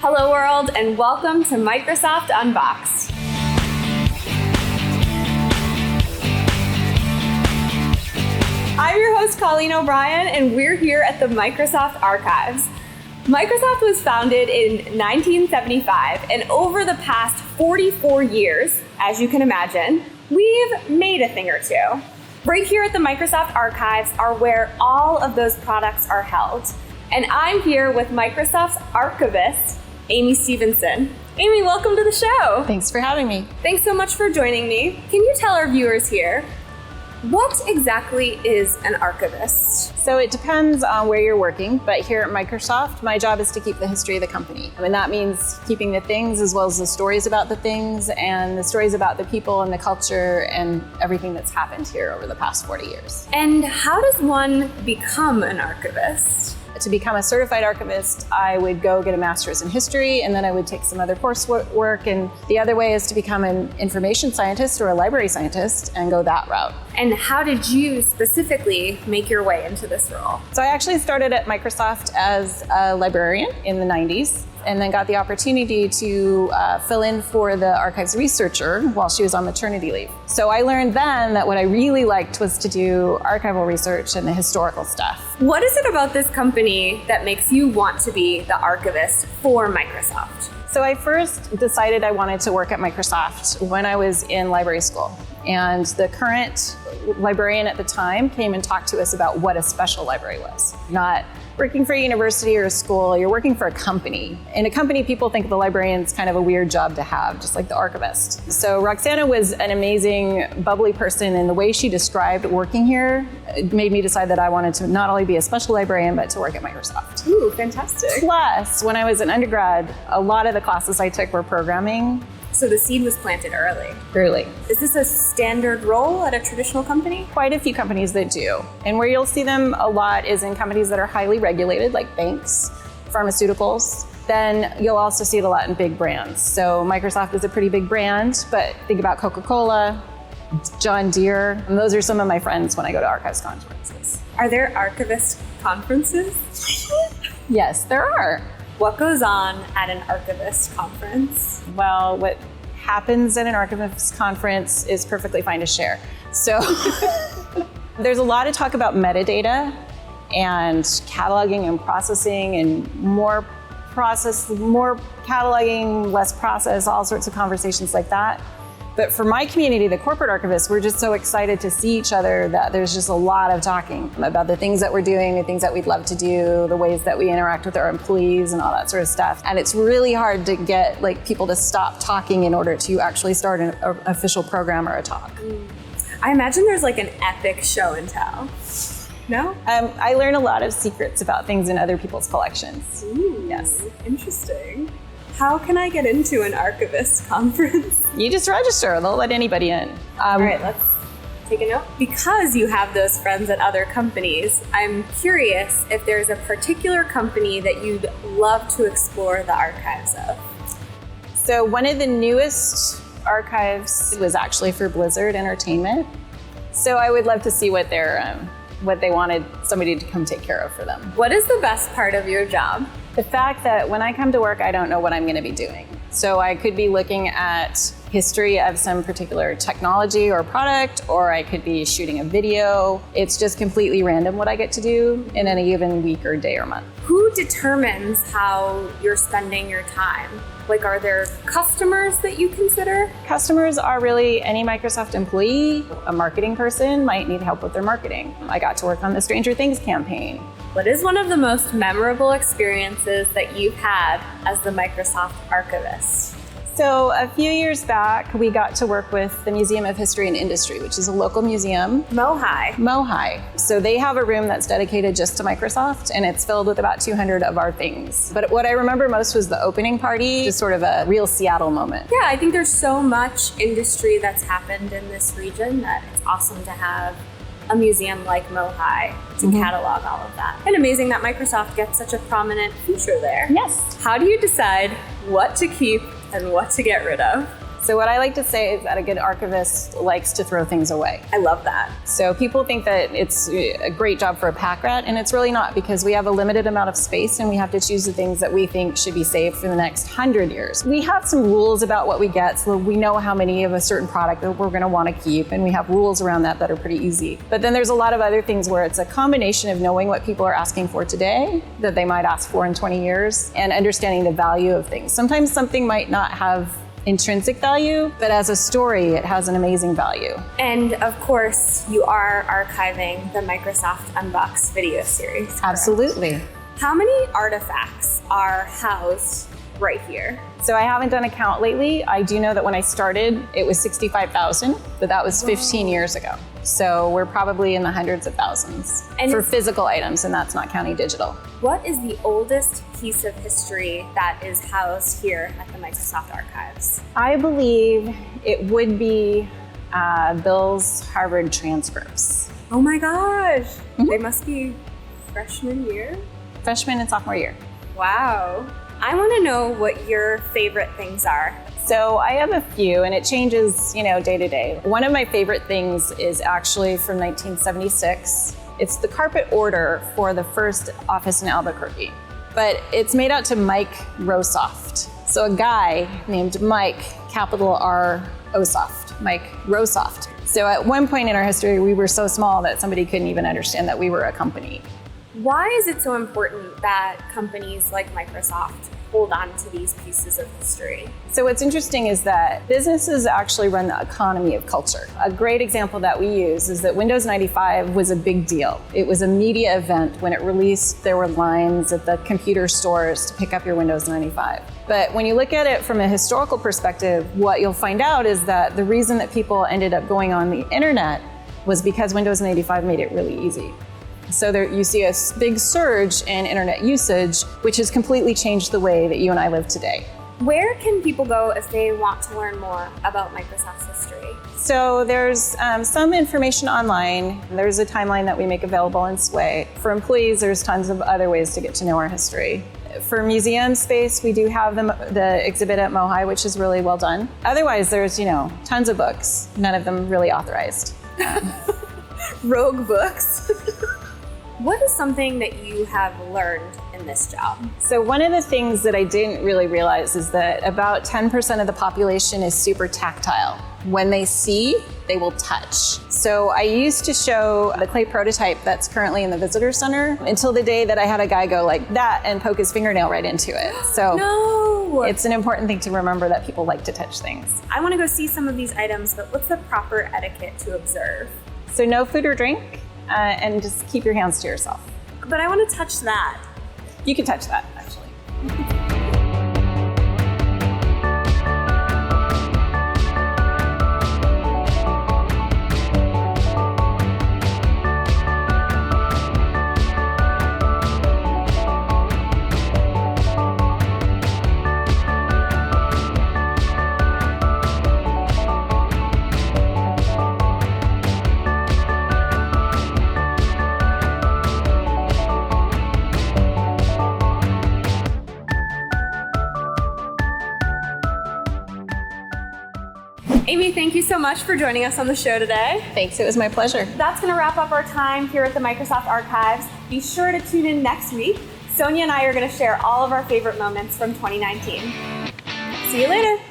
Hello world, and welcome to Microsoft Unboxed. I'm your host, Colleen O'Brien, and we're here at the Microsoft Archives. Microsoft was founded in 1975, and over the past 44 years, as you can imagine, we've made a thing or two. Right here at the Microsoft Archives are where all of those products are held. And I'm here with Microsoft's archivist, Amy Stevenson. Amy, welcome to the show. Thanks for having me. Thanks so much for joining me. Can you tell our viewers here, what exactly is an archivist? So it depends on where you're working, but here at Microsoft, my job is to keep the history of the company. And that means keeping the things as well as the stories about the things and the stories about the people and the culture and everything that's happened here over the past 40 years. And how does one become an archivist? To become a certified archivist, I would go get a master's in history, and then I would take some other coursework. And the other way is to become an information scientist or a library scientist and go that route. And how did you specifically make your way into this role? So I actually started at Microsoft as a librarian in the 90s. And then got the opportunity to fill in for the archives researcher while she was on maternity leave. So I learned then that what I really liked was to do archival research and the historical stuff. What is it about this company that makes you want to be the archivist for Microsoft? So I first decided I wanted to work at Microsoft when I was in library school. And the current librarian at the time came and talked to us about what a special library was. Not working for a university or a school, you're working for a company. In a company, people think the librarian's kind of a weird job to have, just like the archivist. So Roxana was an amazing, bubbly person, and the way she described working here made me decide that I wanted to not only be a special librarian, but to work at Microsoft. Ooh, fantastic. Plus, when I was an undergrad, a lot of the classes I took were programming. So the seed was planted early. Early. Is this a standard role at a traditional company? Quite a few companies that do. And where you'll see them a lot is in companies that are highly regulated, like banks, pharmaceuticals. Then you'll also see it a lot in big brands. So Microsoft is a pretty big brand, but think about Coca-Cola, John Deere, and those are some of my friends when I go to archives conferences. Are there archivist conferences? Yes, there are. What goes on at an archivist conference? Well, what happens at an archivist conference is perfectly fine to share. So there's a lot of talk about metadata and cataloging and processing and more cataloging, less process, all sorts of conversations like that. But for my community, the corporate archivists, we're just so excited to see each other that there's just a lot of talking about the things that we're doing, the things that we'd love to do, the ways that we interact with our employees and all that sort of stuff. And it's really hard to get people to stop talking in order to actually start an official program or a talk. I imagine there's an epic show and tell. No? I learn a lot of secrets about things in other people's collections. Ooh, yes. Interesting. How can I get into an archivist conference? You just register. They'll let anybody in. All right, let's take a note. Because you have those friends at other companies, I'm curious if there's a particular company that you'd love to explore the archives of. So one of the newest archives was actually for Blizzard Entertainment. So I would love to see what they wanted somebody to come take care of for them. What is the best part of your job? The fact that when I come to work, I don't know what I'm going to be doing. So I could be looking at history of some particular technology or product, or I could be shooting a video. It's just completely random what I get to do in any given week or day or month. Who determines how you're spending your time? Are there customers that you consider? Customers are really any Microsoft employee. A marketing person might need help with their marketing. I got to work on the Stranger Things campaign. What is one of the most memorable experiences that you've had as the Microsoft archivist? So a few years back, we got to work with the Museum of History and Industry, which is a local museum. Mohi. So they have a room that's dedicated just to Microsoft, and it's filled with about 200 of our things. But what I remember most was the opening party, just sort of a real Seattle moment. Yeah, I think there's so much industry that's happened in this region that it's awesome to have a museum like Mohi to catalog all of that. And amazing that Microsoft gets such a prominent feature there. Yes. How do you decide what to keep and what to get rid of? So what I like to say is that a good archivist likes to throw things away. I love that. So people think that it's a great job for a pack rat, and it's really not, because we have a limited amount of space and we have to choose the things that we think should be saved for the next 100 years. We have some rules about what we get, so we know how many of a certain product that we're going to want to keep, and we have rules around that are pretty easy. But then there's a lot of other things where it's a combination of knowing what people are asking for today that they might ask for in 20 years and understanding the value of things. Sometimes something might not have intrinsic value, but as a story, it has an amazing value. And of course, you are archiving the Microsoft Unboxed video series, correct? Absolutely. How many artifacts are housed right here? So I haven't done a count lately. I do know that when I started, it was 65,000, but that was 15 years ago. So we're probably in the hundreds of thousands for physical items, and that's not counting digital. What is the oldest piece of history that is housed here at the Microsoft Archives? I believe it would be Bill's Harvard transcripts. Oh my gosh, they must be freshman year? Freshman and sophomore year. Wow. I want to know what your favorite things are. So I have a few, and it changes, day to day. One of my favorite things is actually from 1976. It's the carpet order for the first office in Albuquerque, but it's made out to Mike Rosoft. So a guy named Mike, capital R Osoft, Mike Rosoft. So at one point in our history, we were so small that somebody couldn't even understand that we were a company. Why is it so important that companies like Microsoft hold on to these pieces of history? So what's interesting is that businesses actually run the economy of culture. A great example that we use is that Windows 95 was a big deal. It was a media event. When it released, there were lines at the computer stores to pick up your Windows 95. But when you look at it from a historical perspective, what you'll find out is that the reason that people ended up going on the internet was because Windows 95 made it really easy. So there you see a big surge in internet usage, which has completely changed the way that you and I live today. Where can people go if they want to learn more about Microsoft's history? So there's some information online. There's a timeline that we make available in Sway. For employees, there's tons of other ways to get to know our history. For museum space, we do have the exhibit at MoHI, which is really well done. Otherwise, there's tons of books, none of them really authorized. Rogue books. What is something that you have learned in this job? So one of the things that I didn't really realize is that about 10% of the population is super tactile. When they see, they will touch. So I used to show the clay prototype that's currently in the visitor center until the day that I had a guy go like that and poke his fingernail right into it. So no! It's an important thing to remember that people like to touch things. I want to go see some of these items, but what's the proper etiquette to observe? So no food or drink. And just keep your hands to yourself. But I want to touch that. You can touch that, actually. Amy, thank you so much for joining us on the show today. Thanks, it was my pleasure. That's going to wrap up our time here at the Microsoft Archives. Be sure to tune in next week. Sonia and I are going to share all of our favorite moments from 2019. See you later.